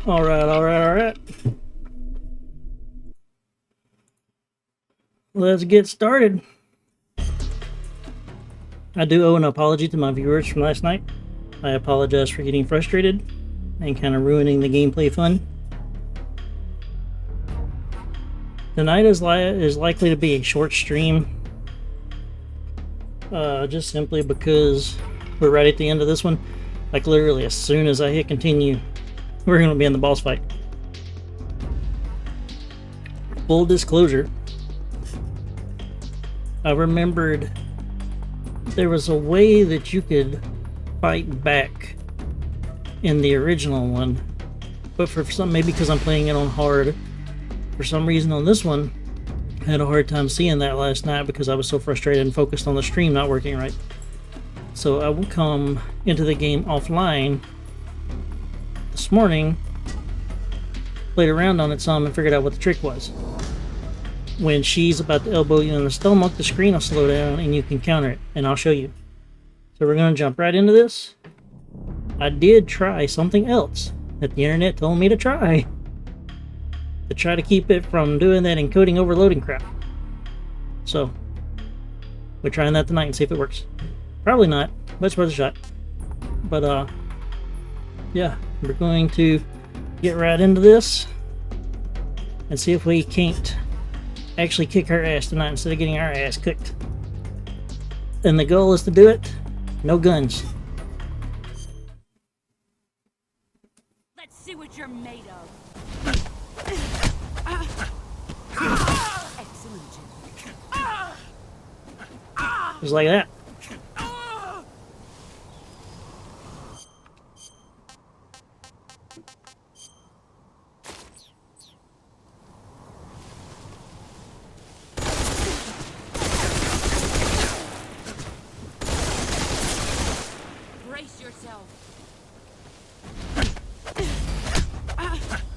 Alright. Let's get started. I do owe an apology to my viewers from last night. I apologize for getting frustrated and kind of ruining the gameplay fun. Tonight is likely to be a short stream. Just simply because we're right at the end of this one. Like literally as soon as I hit continue, we're going to be in the boss fight. Full disclosure, I remembered there was a way that you could fight back in the original one, but for some, maybe because I'm playing it on hard, for some reason on this one, I had a hard time seeing that last night because I was so frustrated and focused on the stream not working right. So I will come into the game offline this morning, played around on it some and figured out what the trick was. When she's about to elbow you in the stomach, the screen will slow down and you can counter it, and I'll show you. So we're going to jump right into this. I did try something else that the internet told me to try to keep it from doing that encoding overloading crap. So we're trying that tonight and see if it works. Probably not, but it's worth a shot. But yeah, we're going to get right into this and see if we can't actually kick her ass tonight instead of getting our ass kicked. And the goal is to do it, no guns. Let's see what you're made of. Excellent, Just like that. Brace yourself.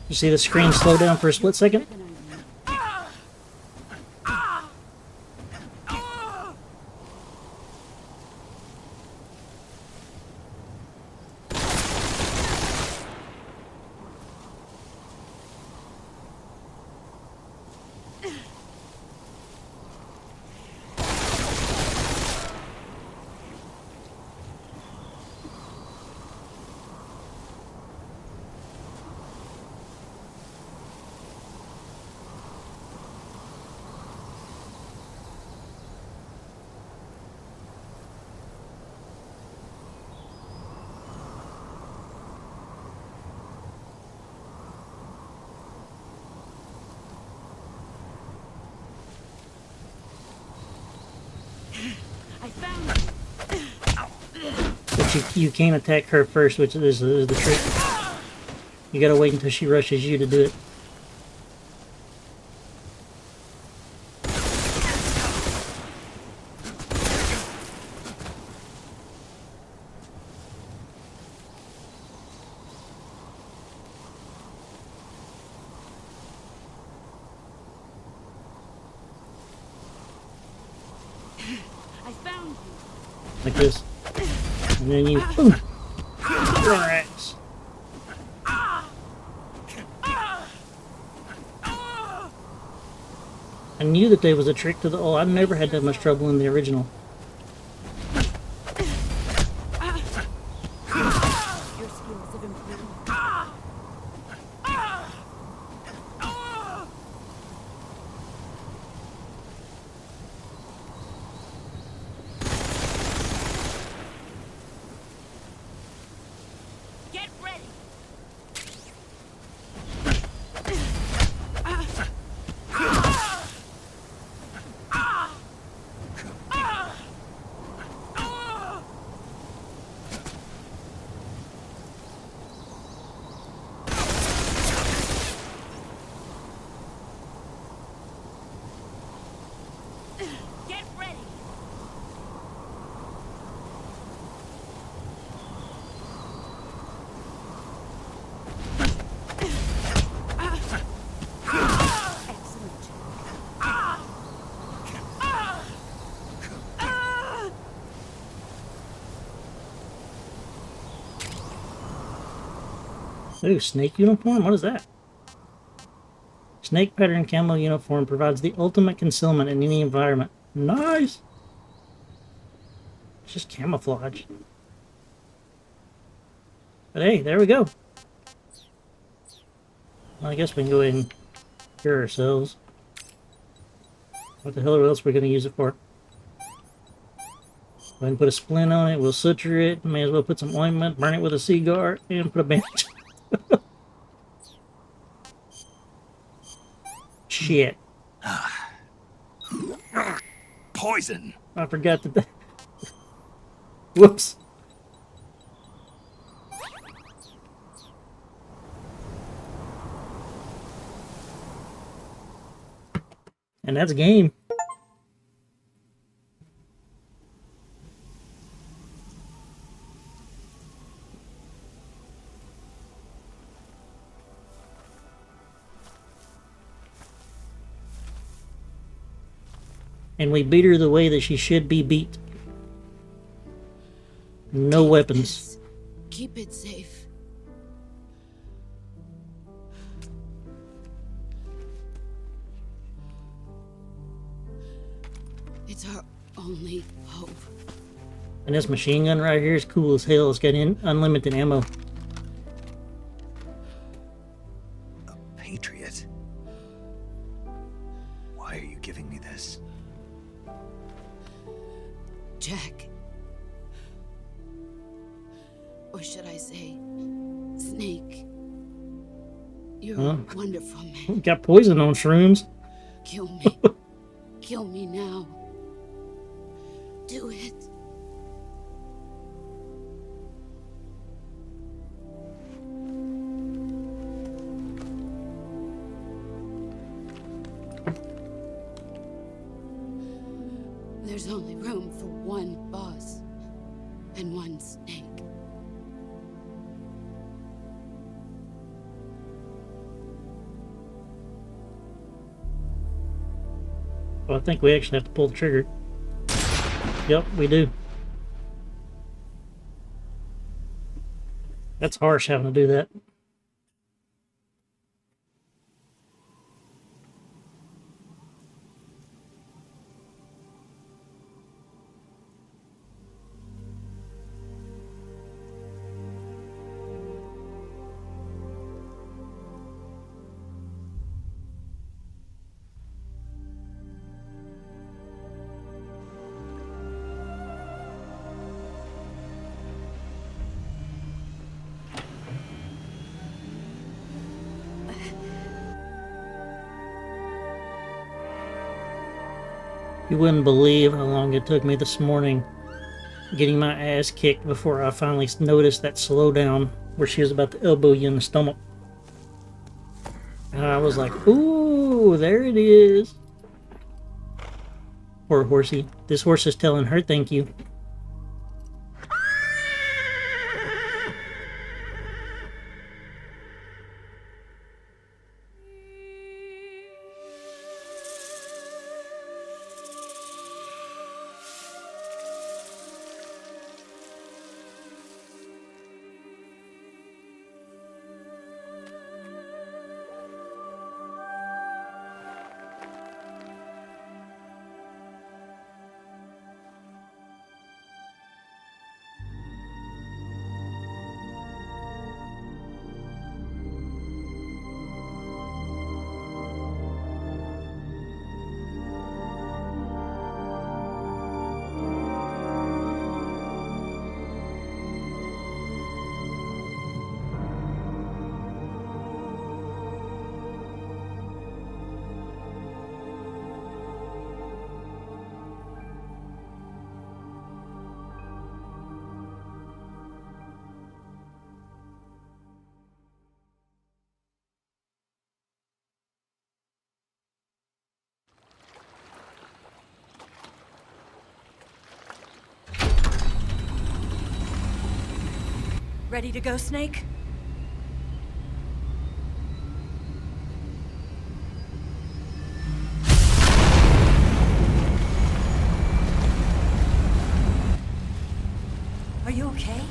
You see the screen slow down for a split second? I found you. But you can't attack her first, which is the trick. You gotta wait until she rushes you to do it. I found you. Like this. And then you boom! Her ass. I knew that there was a trick to the... Oh, I never had that much trouble in the original. Your skills have improved. Get ready. Ooh, snake uniform? What is that? Snake pattern camo uniform provides the ultimate concealment in any environment. Nice! It's just camouflage. But hey, there we go. Well, I guess we can go ahead and cure ourselves. What the hell else are we going to use it for? Go ahead and put a splint on it. We'll suture it. May as well put some ointment, burn it with a cigar, and put a bandage. Shit. Poison. I forgot that. Whoops. And that's a game. And we beat her the way that she should be beat. No weapons. Keep it safe. It's our only hope. And this machine gun right here is cool as hell. It's got unlimited ammo. A patriot. Why are you giving me this? Jack. Or should I say, Snake. You're a wonderful man. Got poison on shrooms. Kill me. Kill me now. Do it. There's only room for one boss and one snake. Well, I think we actually have to pull the trigger. Yep, we do. That's harsh having to do that. You wouldn't believe how long it took me this morning getting my ass kicked before I finally noticed that slowdown where she was about to elbow you in the stomach. And I was like, ooh, there it is. Poor horsey. This horse is telling her thank you. Ready to go, Snake? Are you okay?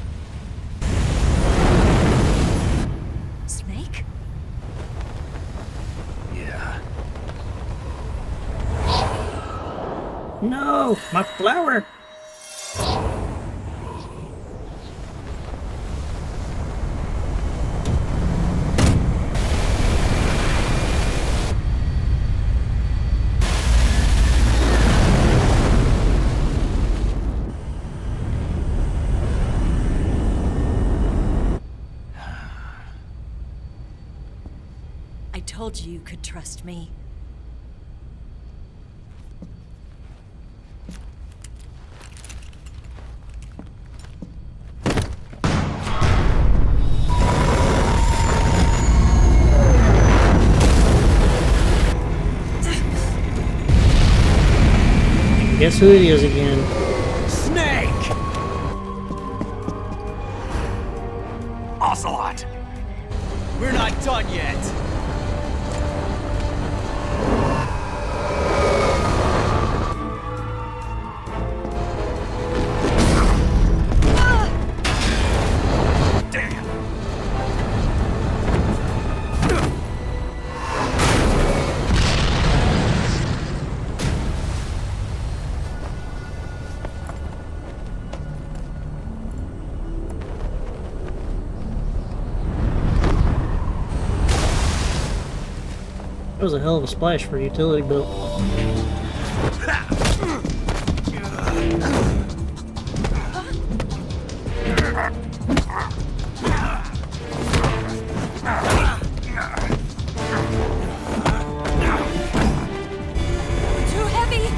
No, my flower. I told you you could trust me. Guess who it is again? Snake! Ocelot! We're not done yet. Damn! That was a hell of a splash for a utility belt. Too heavy!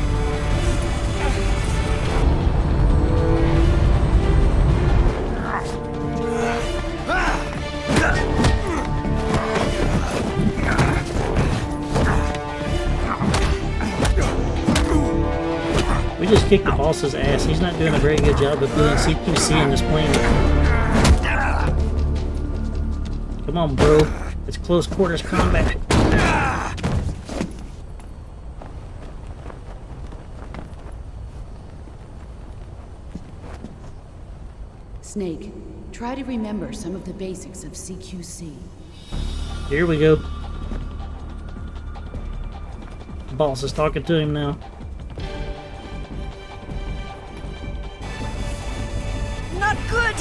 We just kicked the boss's ass. He's not doing a very good job of doing CQC in this planet. Come on, bro. It's close quarters combat. Snake, try to remember some of the basics of CQC. Here we go. Boss is talking to him now. Not good!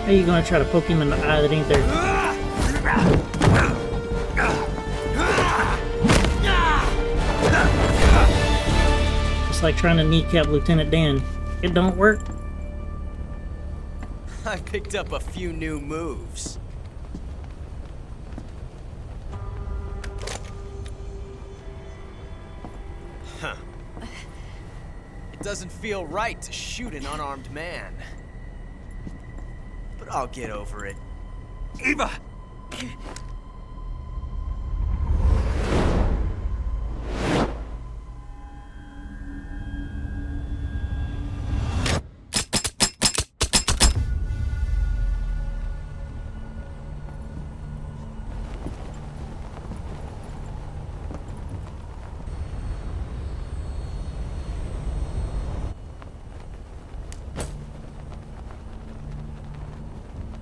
How you gonna try to poke him in the eye that ain't there? It's like trying to kneecap Lieutenant Dan. It don't work. I picked up a few new moves. Huh. It doesn't feel right to shoot an unarmed man. But I'll get over it. Eva!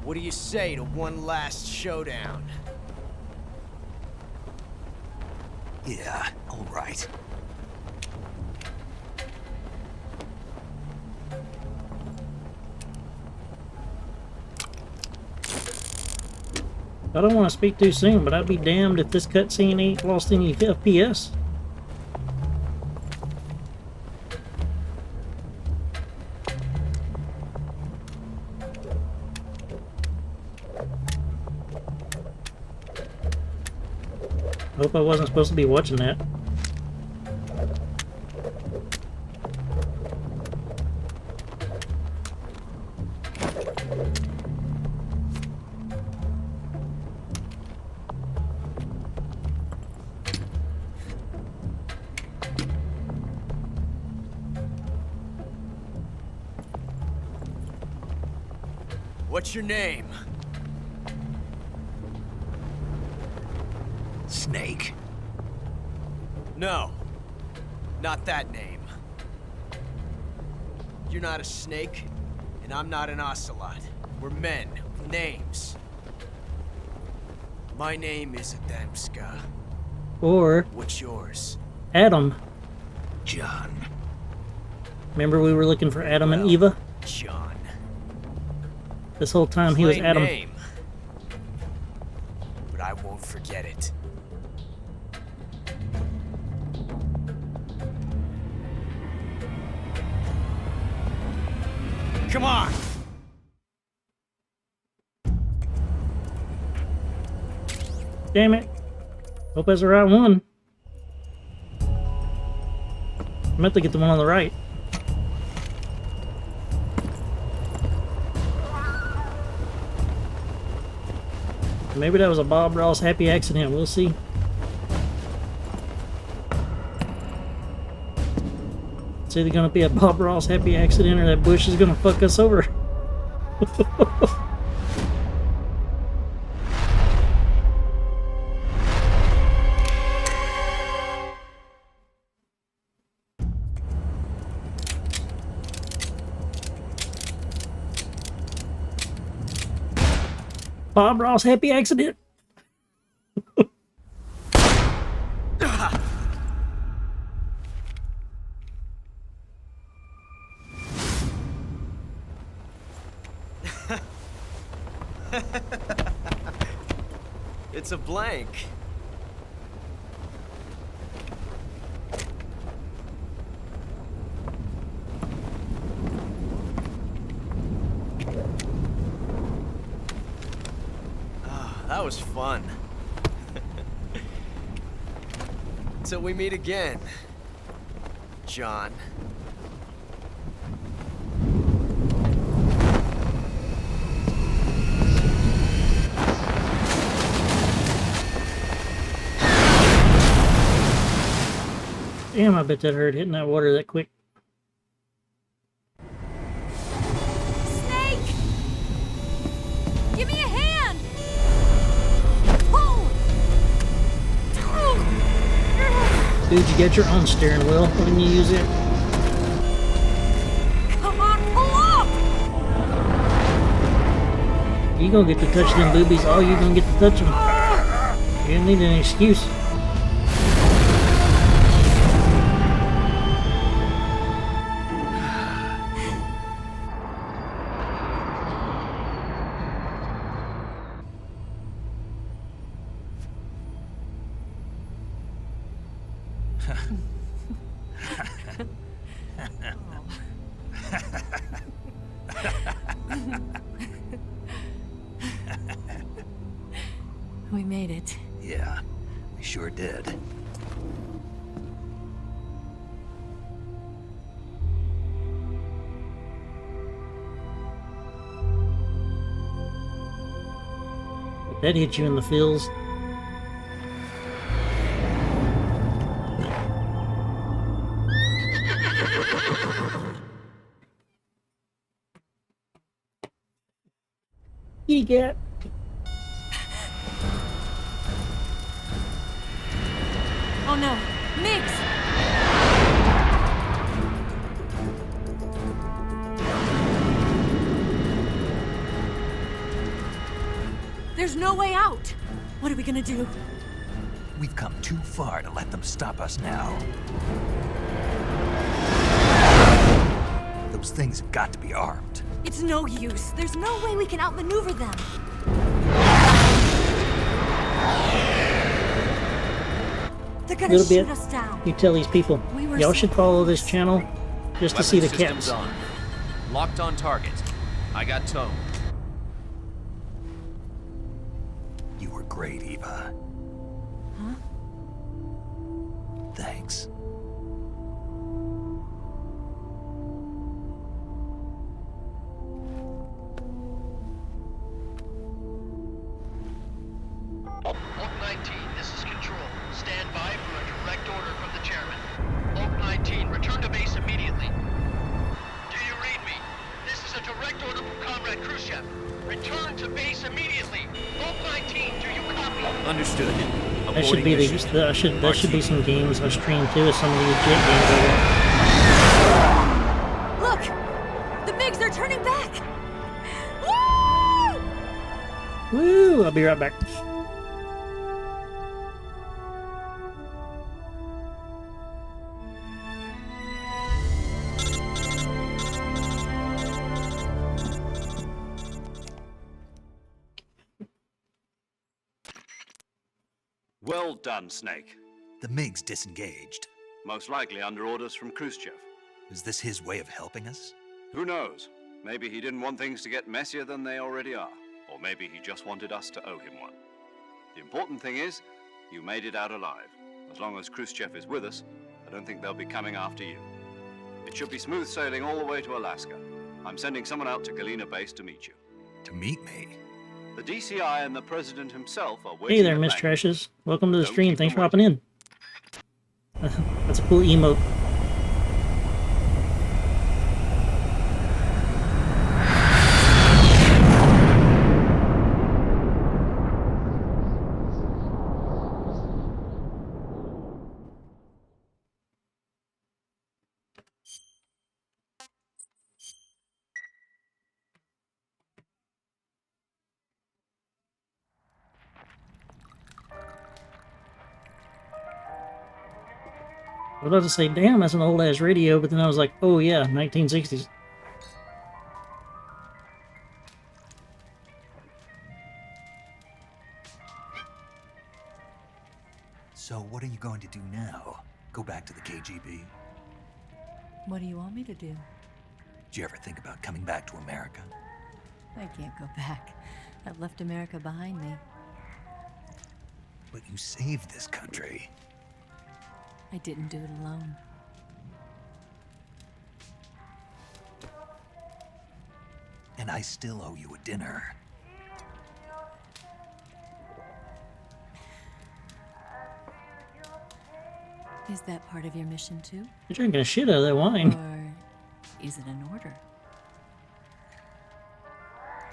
What do you say to one last showdown? Yeah, all right. I don't want to speak too soon, but I'd be damned if this cutscene ain't lost any FPS. I hope I wasn't supposed to be watching that. What's your name? Snake. No. Not that name. You're not a snake, and I'm not an ocelot. We're men with names. My name is Adamska. Or What's yours? Adam. John. Remember we were looking for Adam and Well, Eva? John. This whole time he was Plain Adam. name. But I won't forget it. Come on! Damn it. Hope that's the right one. I meant to get the one on the right. Maybe that was a Bob Ross happy accident. We'll see. It's either going to be a Bob Ross happy accident or that bush is going to fuck us over. Bob Ross happy accident. It's a blank. That was fun. Till we meet again, John. Damn, I bet that hurt hitting that water that quick. Snake! Give me a hand! Pull! Dude, you got your own steering wheel. Why didn't you use it? Come on, pull up! You gonna get to touch them boobies. All you gonna get to touch them. You don't need an excuse. We made it. Yeah, we sure did. That hit you in the feels. Kitty cat. Oh no, Miggs! There's no way out! What are we gonna do? We've come too far to let them stop us now. Those things have got to be armed. It's no use. There's no way we can outmaneuver them. They're gonna Little shoot bit. us down. You tell these people, We were y'all so should follow this channel just to see the Weapons systems cats. on. Locked on target. I got towed. You were great, Eva. Huh? Thanks. Oak 19, this is Control. Stand by for a direct order from the chairman. Oak 19, return to base immediately. Do you read me? This is a direct order from Comrade Khrushchev. Return to base immediately. Oak 19, do you copy? Understood. That should be Aborting mission. that should be some games I stream too, with some of these jet games I got. Look! The MiGs are turning back! Woo! Woo! I'll be right back. Well done, Snake. The MiG's disengaged. Most likely under orders from Khrushchev. Is this his way of helping us? Who knows? Maybe he didn't want things to get messier than they already are. Or maybe he just wanted us to owe him one. The important thing is, you made it out alive. As long as Khrushchev is with us, I don't think they'll be coming after you. It should be smooth sailing all the way to Alaska. I'm sending someone out to Galena Base to meet you. To meet me? The DCI and the President himself are waiting. Hey there, at Miss Langley. Trashes. Welcome to the Don't stream. keep Thanks for them hopping in. That's a cool emote. I was about to say, damn, that's an old-ass radio, but then I was like, oh yeah, 1960s. So what are you going to do now? Go back to the KGB? What do you want me to do? Did you ever think about coming back to America? I can't go back. I've left America behind me. But you saved this country. I didn't do it alone. And I still owe you a dinner. Is that part of your mission too? You're drinking a shit out of that wine. Or is it an order?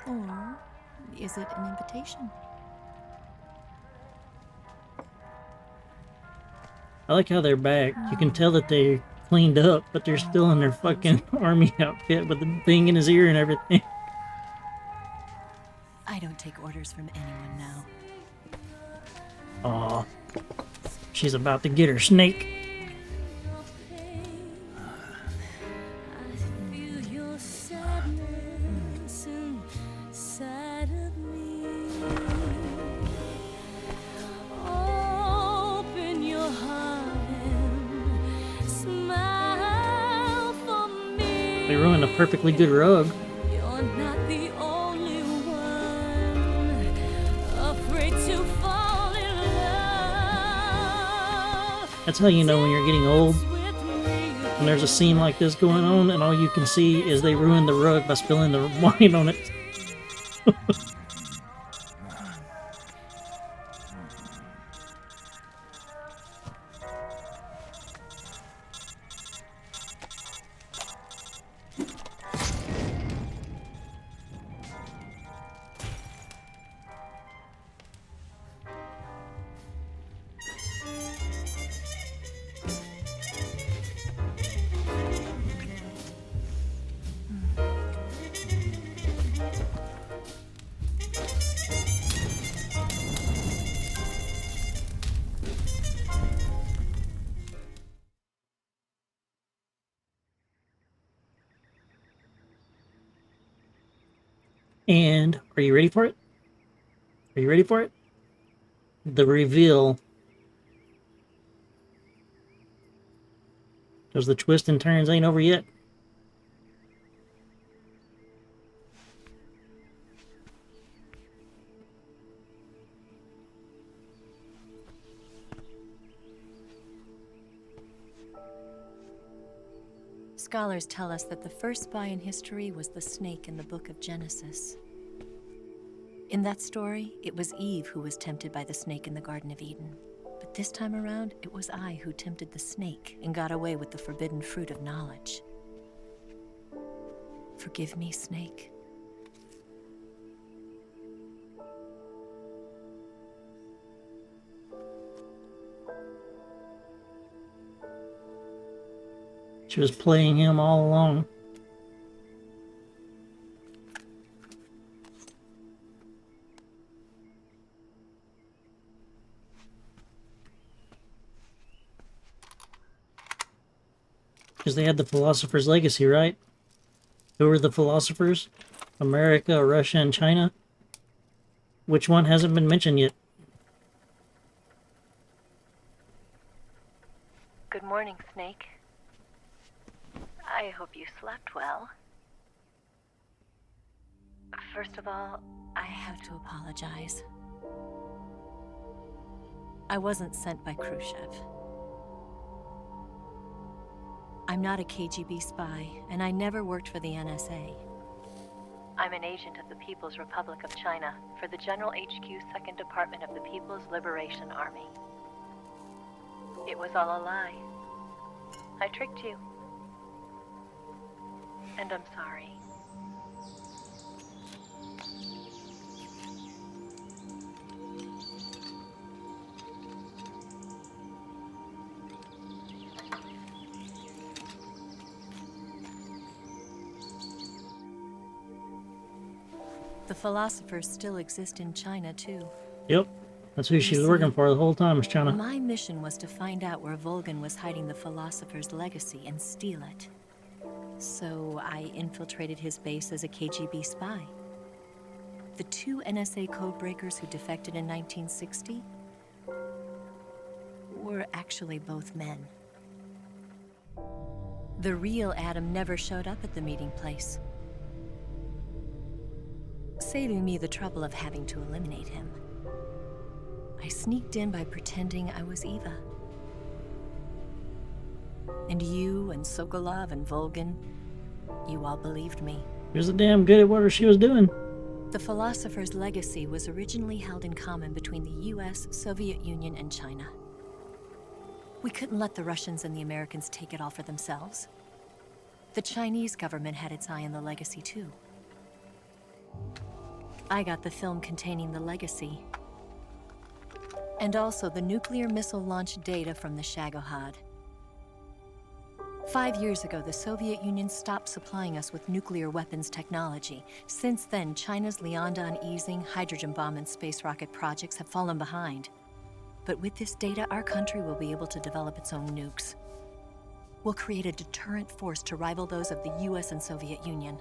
Or is it an invitation? I like how they're back. You can tell that they cleaned up, but they're still in their fucking army outfit with the thing in his ear and everything. I don't take orders from anyone now. Aw. She's about to get her snake. They ruined a perfectly good rug. You're not the only one afraid to fall in love. That's how you know when you're getting old. With me, When there's a scene like this going on and all you can see is they ruined the rug by spilling the wine on it. And are you ready for it? Are you ready for it? The reveal. Because the twists and turns ain't over yet. Scholars tell us that the first spy in history was the snake in the book of Genesis. In that story, it was Eve who was tempted by the snake in the Garden of Eden. But this time around, it was I who tempted the snake and got away with the forbidden fruit of knowledge. Forgive me, snake. She was playing him all along. Because they had the Philosopher's Legacy, right? Who were the philosophers? America, Russia, and China? Which one hasn't been mentioned yet? Good morning, Snake. I hope you slept well. First of all, I have to apologize. I wasn't sent by Khrushchev. I'm not a KGB spy, and I never worked for the NSA. I'm an agent of the People's Republic of China for the General HQ 2nd Department of the People's Liberation Army. It was all a lie. I tricked you. And I'm sorry. The philosophers still exist in China, too. Yep. That's who she was working for the whole time, was China. My mission was to find out where Volgin was hiding the philosopher's legacy and steal it. So I infiltrated his base as a KGB spy. The 2 NSA codebreakers who defected in 1960 were actually both men. The real Adam never showed up at the meeting place, saving me the trouble of having to eliminate him. I sneaked in by pretending I was Eva. And you and Sokolov and Volgin, you all believed me. She was damn good at what she was doing. The philosopher's legacy was originally held in common between the US, Soviet Union, and China. We couldn't let the Russians and the Americans take it all for themselves. The Chinese government had its eye on the legacy too. I got the film containing the legacy, and also the nuclear missile launch data from the Shagohod. 5 years ago, the Soviet Union stopped supplying us with nuclear weapons technology. Since then, China's Liaodong easing, hydrogen bomb, and space rocket projects have fallen behind. But with this data, our country will be able to develop its own nukes. We'll create a deterrent force to rival those of the US and Soviet Union.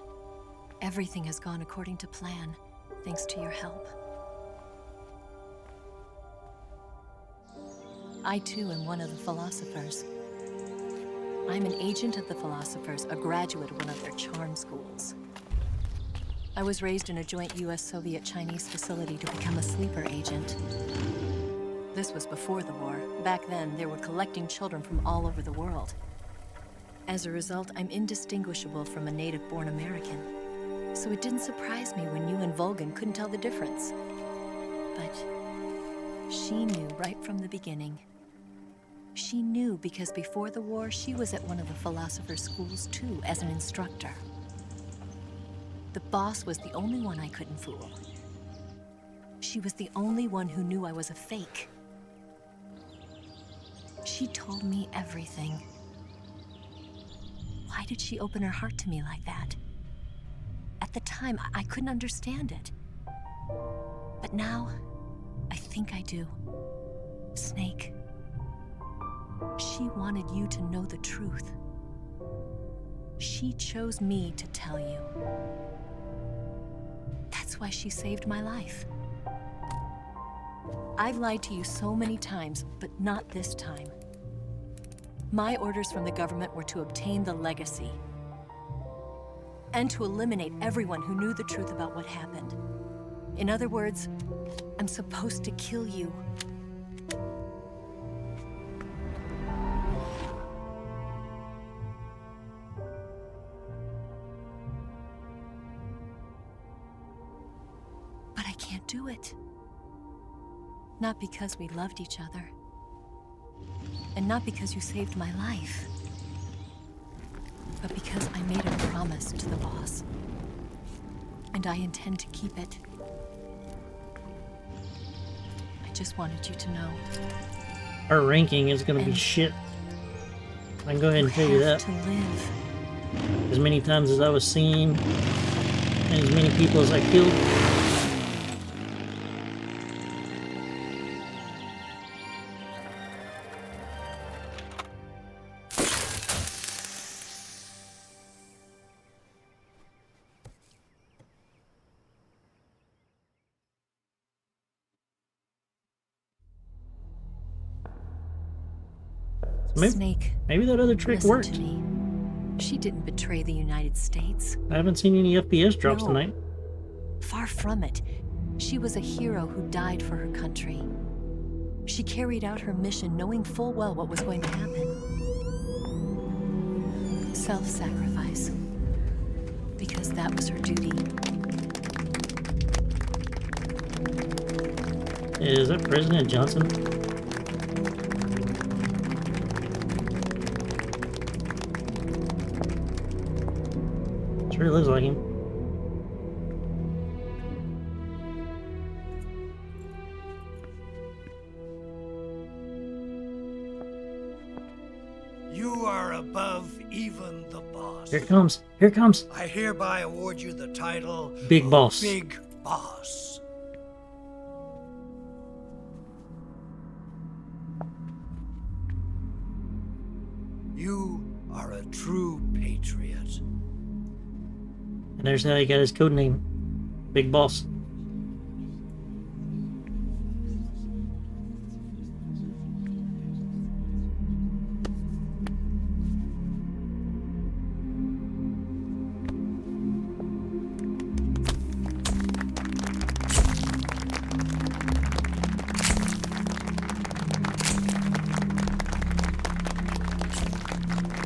Everything has gone according to plan, thanks to your help. I too am one of the philosophers. I'm an agent of the philosophers, a graduate of one of their charm schools. I was raised in a joint US-Soviet-Chinese facility to become a sleeper agent. This was before the war. Back then, they were collecting children from all over the world. As a result, I'm indistinguishable from a native-born American. So it didn't surprise me when you and Volgin couldn't tell the difference. But she knew right from the beginning. She knew because before the war, she was at one of the philosopher's schools too, as an instructor. The boss was the only one I couldn't fool. She was the only one who knew I was a fake. She told me everything. Why did she open her heart to me like that? At the time, I couldn't understand it. But now, I think I do. Snake. She wanted you to know the truth. She chose me to tell you. That's why she saved my life. I've lied to you so many times, but not this time. My orders from the government were to obtain the legacy and to eliminate everyone who knew the truth about what happened. In other words, I'm supposed to kill you. But I can't do it. Not because we loved each other. And not because you saved my life. But because I made a promise to the boss. And I intend to keep it. I just wanted you to know. Our ranking is gonna be shit. I can go ahead and tell you that. To live. As many times as I was seen, and as many people as I killed. Snake, Maybe that other trick listen worked. to me. She didn't betray the United States. I haven't seen any FPS drops No. tonight. Far from it. She was a hero who died for her country. She carried out her mission knowing full well what was going to happen. Self-sacrifice. Because that was her duty. Is that President Johnson? Sure looks like him. You are above even the boss. Here it comes. Here it comes. I hereby award you the title Big of Boss. Big Boss. You are a true patriot. And there's how he got his code name. Big Boss.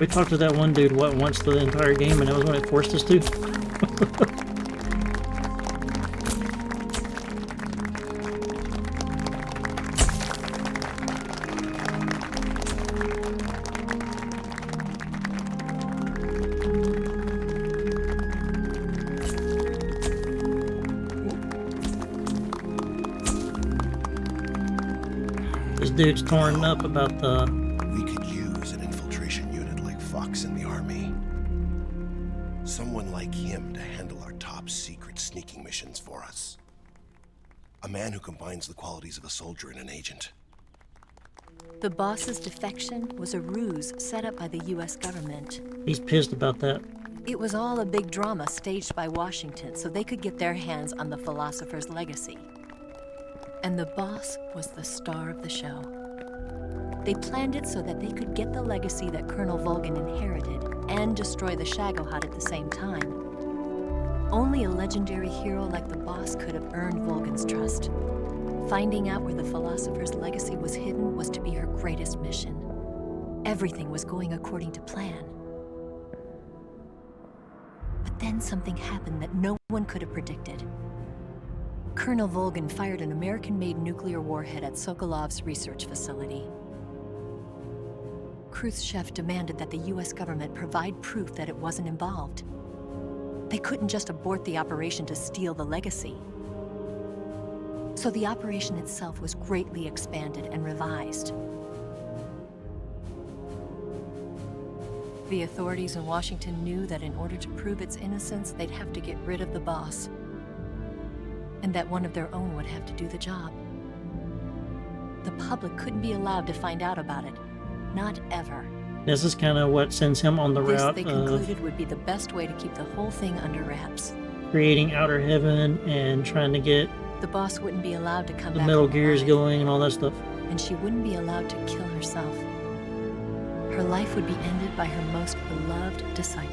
We talked to that one dude once the entire game, and that was when it forced us to. This dude's torn up about the... We could use an infiltration unit like Fox in the army. Someone like him to handle our top secret sneaking missions for us. A man who combines the qualities of a soldier and an agent. The boss's defection was a ruse set up by the US government. He's pissed about that. It was all a big drama staged by Washington so they could get their hands on the philosopher's legacy. And the boss was the star of the show. They planned it so that they could get the legacy that Colonel Volgin inherited and destroy the Shagohod at the same time. Only a legendary hero like the boss could have earned Volgin's trust. Finding out where the philosopher's legacy was hidden was to be her greatest mission. Everything was going according to plan. But then something happened that no one could have predicted. Colonel Volgin fired an American-made nuclear warhead at Sokolov's research facility. Khrushchev demanded that the US government provide proof that it wasn't involved. They couldn't just abort the operation to steal the legacy. So the operation itself was greatly expanded and revised. The authorities in Washington knew that in order to prove its innocence, they'd have to get rid of the boss. And that one of their own would have to do the job. The public couldn't be allowed to find out about it. Not ever. This is kind of what sends him on the route This, they of concluded, would be the best way to keep the whole thing under wraps. creating Outer Heaven and trying to get The boss wouldn't be allowed to come the back Metal alive, Gears going and all that stuff. and she wouldn't be allowed to kill herself. Her life would be ended by her most beloved disciple.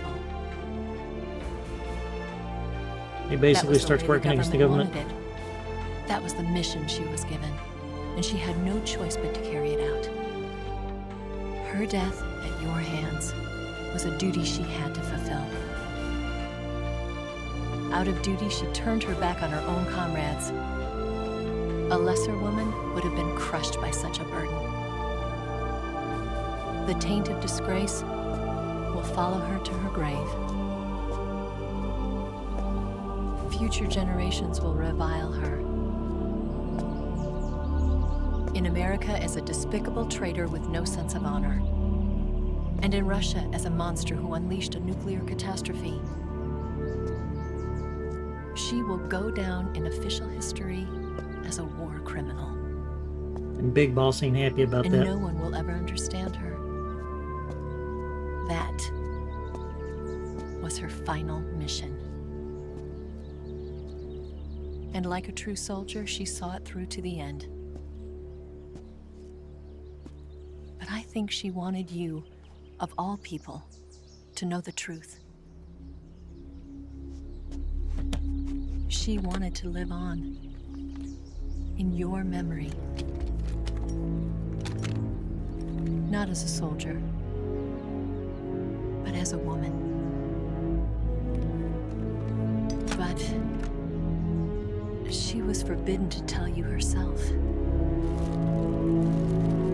He That basically was the starts way working against the government. wanted it. That was the mission she was given, and she had no choice but to carry it out. Her death at your hands was a duty she had to fulfill. Out of duty, she turned her back on her own comrades. A lesser woman would have been crushed by such a burden. The taint of disgrace will follow her to her grave. Future generations will revile her. In America as a despicable traitor with no sense of honor. And and in Russia as a monster who unleashed a nuclear catastrophe. She will go down in official history as a war criminal. And Big Boss ain't happy about And that. no one will ever understand her. That was her final mission. And like a true soldier, she saw it through to the end. But I think she wanted you, of all people, to know the truth. She wanted to live on in your memory. Not as a soldier, but as a woman. But she was forbidden to tell you herself.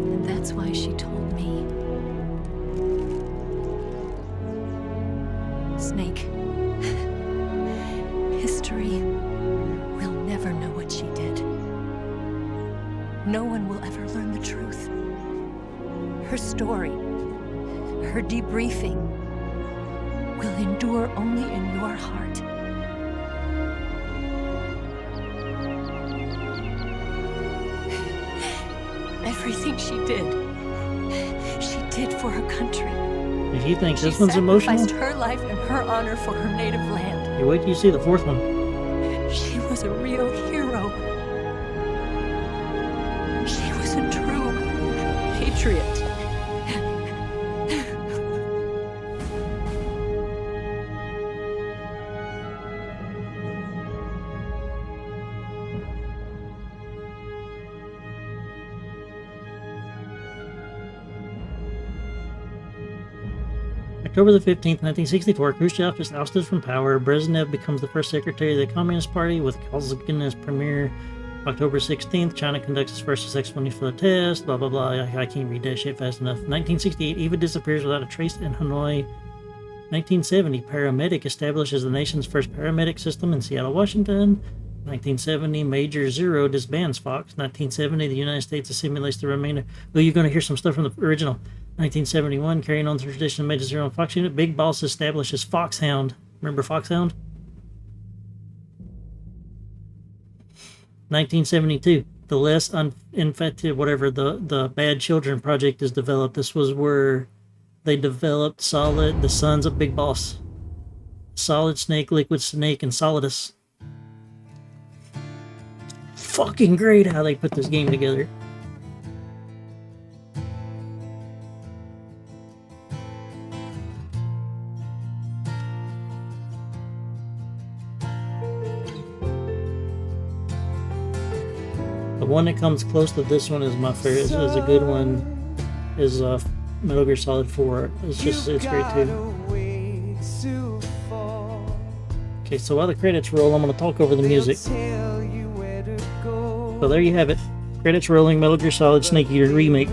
And that's why she told me. Snake, history will never know what she did. No one will ever learn the truth. Her story, her debriefing, will endure only in your heart. Everything she did for her country. If you think She this one's emotional, sacrificed her life and her honor for her native land. you wait till you see the fourth one. She was a real hero. She was a true patriot. October the 15th, 1964, Khrushchev is ousted from power. Brezhnev becomes the first secretary of the Communist Party with Kozygin as premier. October 16th, China conducts its first sex money for the test. Blah, blah, blah. I can't read that shit fast enough. 1968, Eva disappears without a trace in Hanoi. 1970, Paramedic establishes the nation's first paramedic system in Seattle, Washington. 1970, Major Zero disbands Fox. 1970, the United States assimilates the remainder. Oh, you're going to hear some stuff from the original. 1971, carrying on the tradition of Major Zero and Fox Unit, Big Boss establishes Foxhound. Remember Foxhound? 1972, the less infected, whatever, the Bad Children Project is developed. This was where they developed Solid, the sons of Big Boss. Solid Snake, Liquid Snake, and Solidus. Fucking great how they put this game together. The one that comes close to this one is my favorite. Is a good one. Is Metal Gear Solid 4. It's great too. Okay, so while the credits roll, I'm going to talk over the music. So there you have it. Credits rolling. Metal Gear Solid Snake Eater remake. I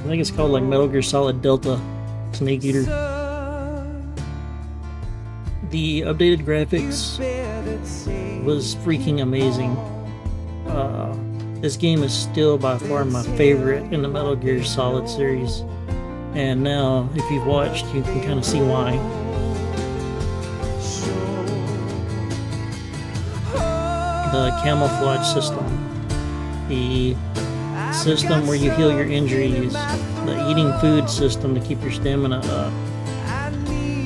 think it's called like Metal Gear Solid Delta Snake Eater. The updated graphics was freaking amazing. This game is still by far my favorite in the Metal Gear Solid series. And now, if you've watched, you can kind of see why. The camouflage system. The system where you heal your injuries. The eating food system to keep your stamina up.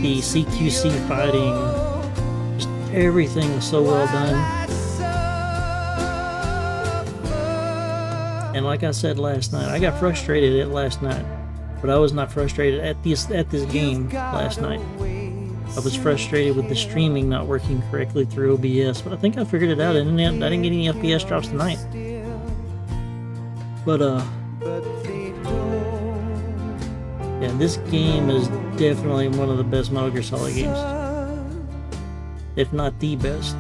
The CQC fighting. Just everything was so well done. And like I said last night, I got frustrated at last night, but I was not frustrated at this game last night. I was frustrated with the streaming not working correctly through OBS, but I think I figured it out. I didn't get any FPS drops tonight. But yeah, this game is definitely one of the best Metal Gear Solid games, if not the best.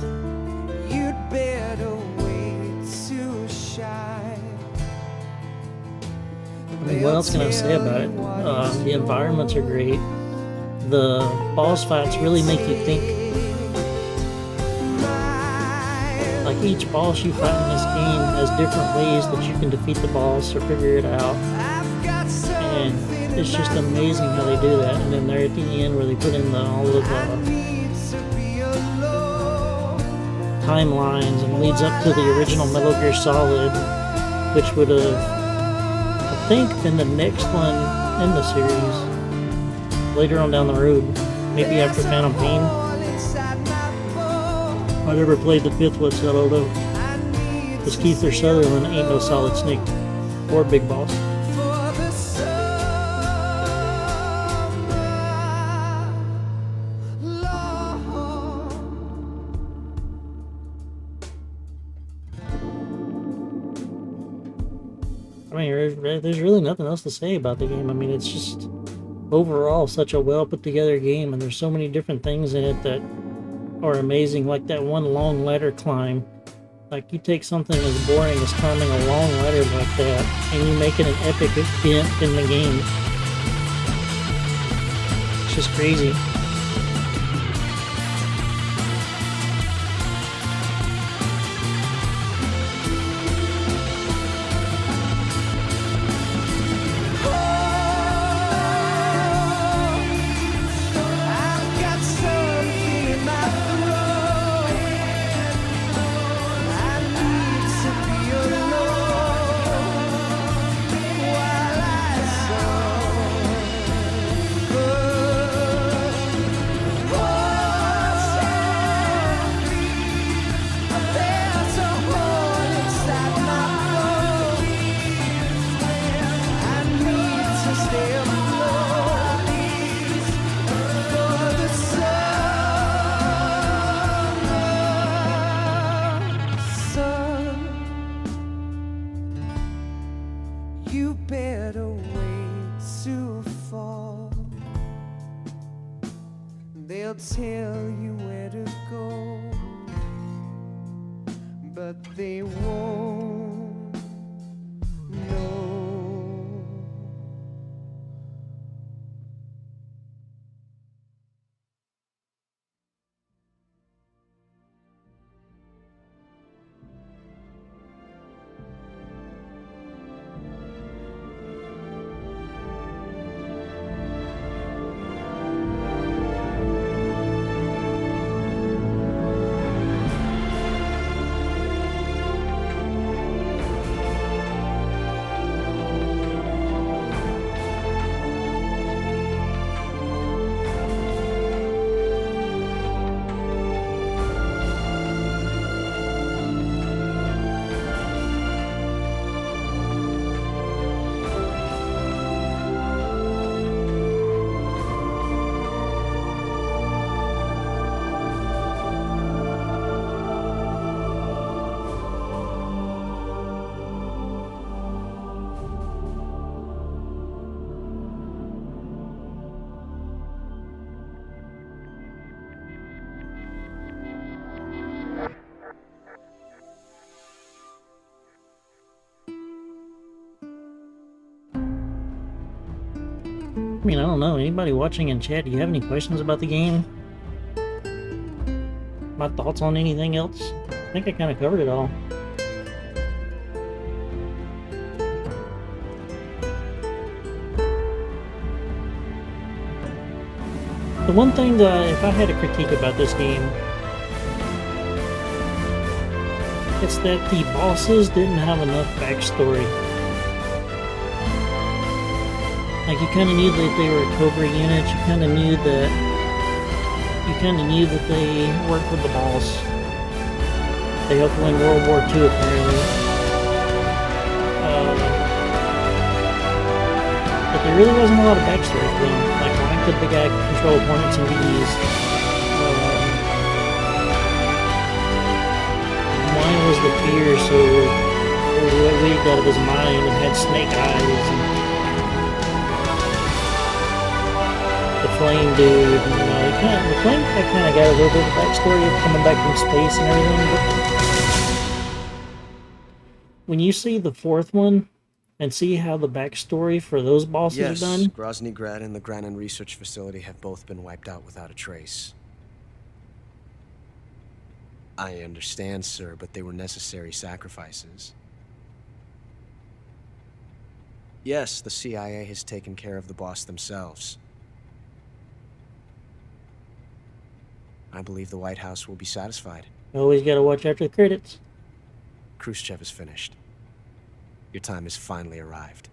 I mean, what else can I say about it? The environments are great. The boss fights really make you think. Like each boss you fight in this game has different ways that you can defeat the boss or figure it out. And it's just amazing how they do that. And then there at the end where they put in all of the timelines and leads up to the original Metal Gear Solid, which would have, I think, been the next one in the series later on down the road, maybe after Phantom Pain. I never played the 5th one, so I don't know. Because Kiefer Sutherland ain't no Solid Snake or Big Boss. I mean, there's really nothing else to say about the game. I mean, it's just overall such a well put together game, and there's so many different things in it that are amazing, like that one long ladder climb. Like, you take something as boring as climbing a long ladder like that, and you make it an epic event in the game. It's just crazy. They'll tell you where to go, but they won't know. I mean, I don't know. Anybody watching in chat, do you have any questions about the game? My thoughts on anything else? I think I kind of covered it all. The one thing that, if I had a critique about this game, it's that the bosses didn't have enough backstory. Like, you kind of knew that they were a Cobra unit, you kind of knew that they worked with the boss. They helped win World War II, apparently. But there really wasn't a lot of backstory for them. Like, why could the guy control Hornets and Bees? Why was the fear so wigged out of his mind and had snake eyes? And the Flame dude, you know, the Flame guy kind of got a little bit of backstory of coming back from space and everything, but when you see the 4th one and see how the backstory for those bosses are done... Grozny Grad and the Granin Research Facility have both been wiped out without a trace. I understand, sir, but they were necessary sacrifices. Yes, the CIA has taken care of the boss themselves. I believe the White House will be satisfied. Always gotta watch after the credits. Khrushchev is finished. Your time has finally arrived.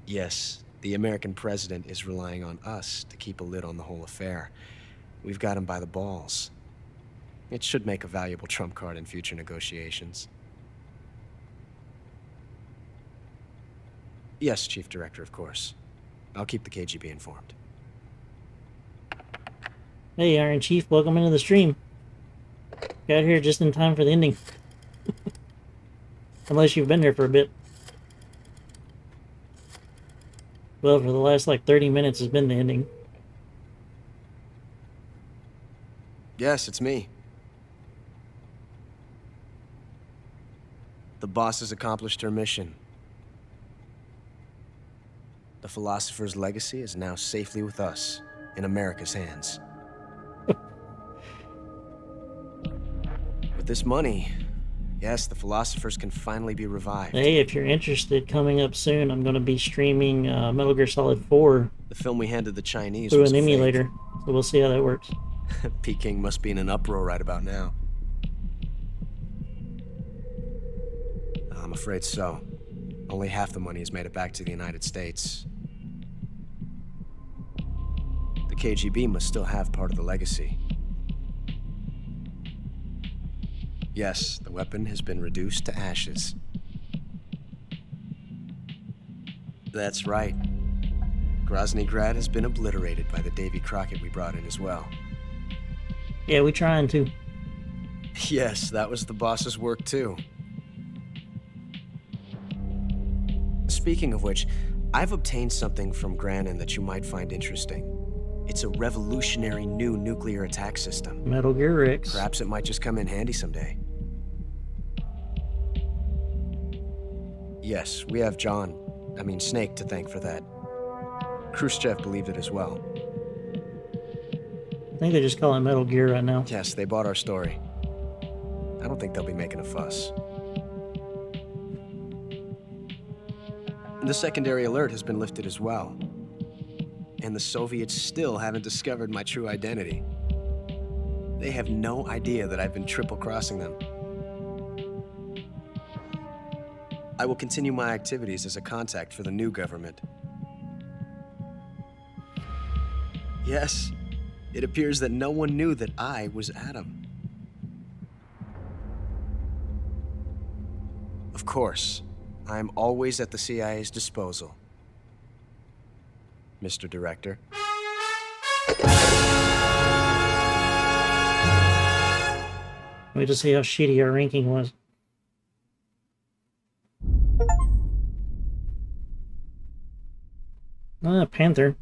Yes, the American president is relying on us to keep a lid on the whole affair. We've got him by the balls. It should make a valuable trump card in future negotiations. Yes, Chief Director, of course. I'll keep the KGB informed. Hey, Iron Chief, welcome into the stream. Got here just in time for the ending. Unless you've been here for a bit. Well, for the last, 30 minutes has been the ending. Yes, it's me. The boss has accomplished her mission. The philosopher's legacy is now safely with us, in America's hands. With this money, yes, the philosophers can finally be revived. Hey, if you're interested, coming up soon, I'm going to be streaming Metal Gear Solid 4. The film we handed the Chinese through was an fake. emulator, so we'll see how that works. Peking must be in an uproar right about now. I'm afraid so. Only half the money has made it back to the United States. The KGB must still have part of the legacy. Yes, the weapon has been reduced to ashes. That's right. Grozny Grad has been obliterated by the Davy Crockett we brought in as well. Yeah, we trying to. Yes, that was the boss's work too. Speaking of which, I've obtained something from Granin that you might find interesting. It's a revolutionary new nuclear attack system. Metal Gear Rex. Perhaps it might just come in handy someday. Yes, we have Snake to thank for that. Khrushchev believed it as well. I think they just call it Metal Gear right now. Yes, they bought our story. I don't think they'll be making a fuss. The secondary alert has been lifted as well. And the Soviets still haven't discovered my true identity. They have no idea that I've been triple-crossing them. I will continue my activities as a contact for the new government. Yes, it appears that no one knew that I was Adam. Of course, I'm always at the CIA's disposal, Mr. Director. Wait to see how shitty our ranking was. Panther.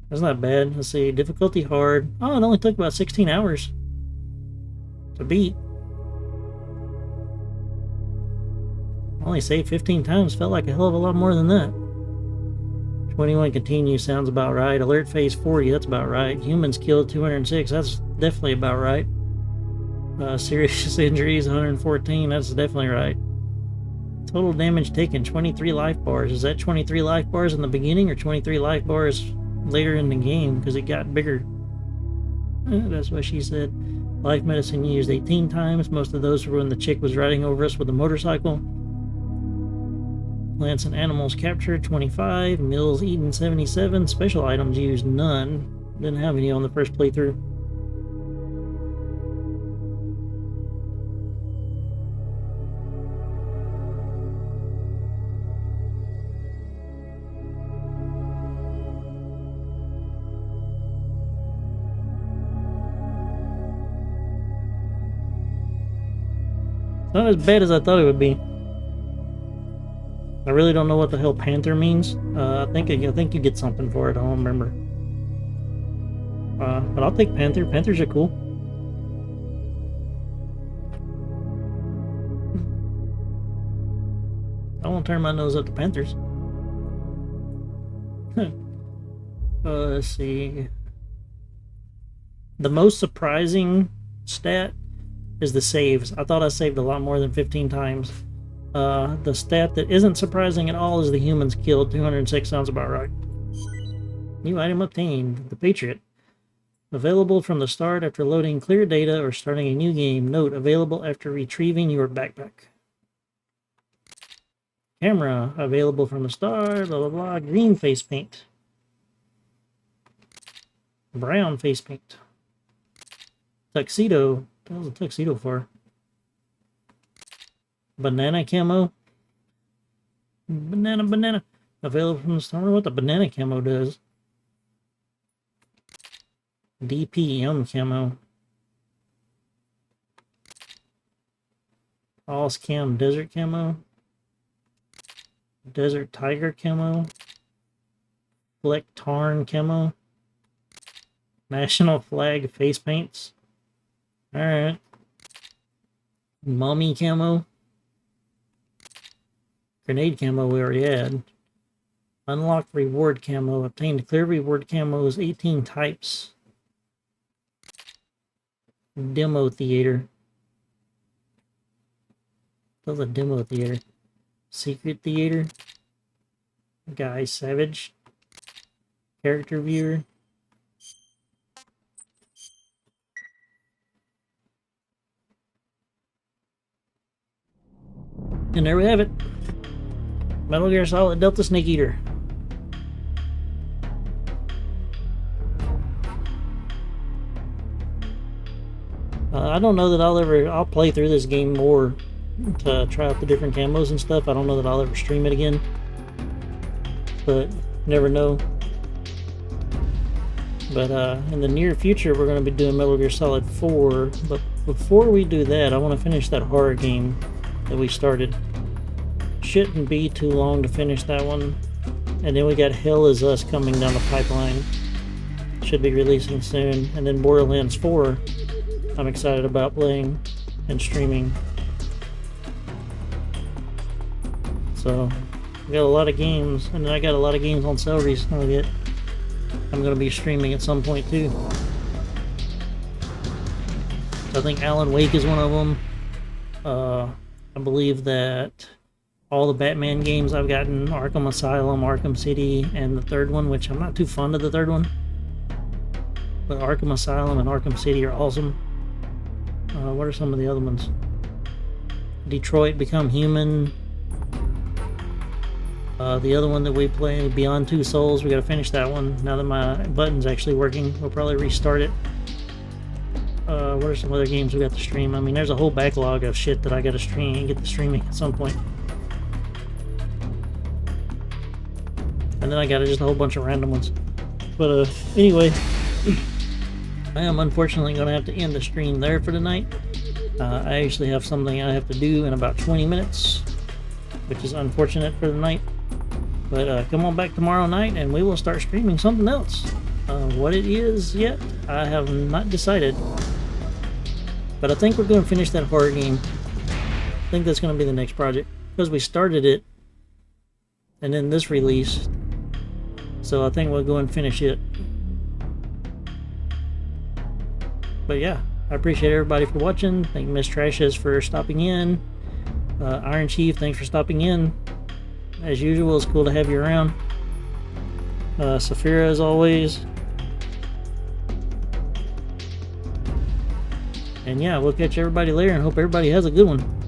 That's not bad. Let's see, difficulty hard. Oh, it only took about 16 hours to beat. Only saved 15 times. Felt like a hell of a lot more than that. 21 continue sounds about right. Alert phase 40, that's about right. Humans killed 206, that's definitely about right. Serious injuries 114, that's definitely right. Total damage taken 23 life bars. Is that 23 life bars in the beginning or 23 life bars later in the game? Because it got bigger. That's what she said. Life medicine used 18 times. Most of those were when the chick was riding over us with a motorcycle. Plants and animals captured 25. Meals eaten 77. Special items used none. Didn't have any on the first playthrough. Not as bad as I thought it would be. I really don't know what the hell Panther means. I think you get something for it. I don't remember. But I'll take Panther. Panthers are cool. I won't turn my nose up to Panthers. Let's see. The most surprising stat is the saves. I thought I saved a lot more than 15 times. The stat that isn't surprising at all is the humans killed. 206 sounds about right. New item obtained. The Patriot. Available from the start after loading clear data or starting a new game. Note, available after retrieving your backpack. Camera. Available from the start. Blah, blah, blah. Green face paint. Brown face paint. Tuxedo. What was a tuxedo for? Banana camo. Banana. Available from the start. I wonder what the banana camo does. DPM camo. All cam desert camo. Desert tiger camo. Fleck tarn camo. National flag face paints. Alright. Mummy camo. Grenade camo we already had. Unlocked reward camo. Obtained clear reward camos 18 types. Demo theater. That was a demo theater. Secret theater. Guy Savage. Character viewer. And there we have it. Metal Gear Solid Delta Snake Eater. I don't know that I'll play through this game more to try out the different camos and stuff. I don't know that I'll ever stream it again. But, never know. But in the near future, we're going to be doing Metal Gear Solid 4. But before we do that, I want to finish that horror game that we started. Shouldn't be too long to finish that one. And then we got Hell Is Us coming down the pipeline. Should be releasing soon. And then Borderlands 4. I'm excited about playing and streaming. So, we got a lot of games, and then I got a lot of games on sale recently that I'm going to be streaming at some point too. I think Alan Wake is one of them. I believe that all the Batman games I've gotten, Arkham Asylum, Arkham City, and the third one, which I'm not too fond of the third one. But Arkham Asylum and Arkham City are awesome. What are some of the other ones? Detroit Become Human. The other one that we play, Beyond Two Souls, we gotta finish that one. Now that my button's actually working, we'll probably restart it. What are some other games we got to stream? I mean, there's a whole backlog of shit that I gotta stream and get to streaming at some point. And then I got just a whole bunch of random ones. But anyway, I am unfortunately going to have to end the stream there for tonight. I actually have something I have to do in about 20 minutes, which is unfortunate for the night. But come on back tomorrow night and we will start streaming something else. What it is yet, I have not decided. But I think we're going to finish that horror game. I think that's going to be the next project, because we started it and then this released. So I think we'll go and finish it. But yeah, I appreciate everybody for watching. Thank Miss Trashes for stopping in. Iron Chief, thanks for stopping in. As usual, it's cool to have you around. Saphira, as always. And yeah, we'll catch everybody later and hope everybody has a good one.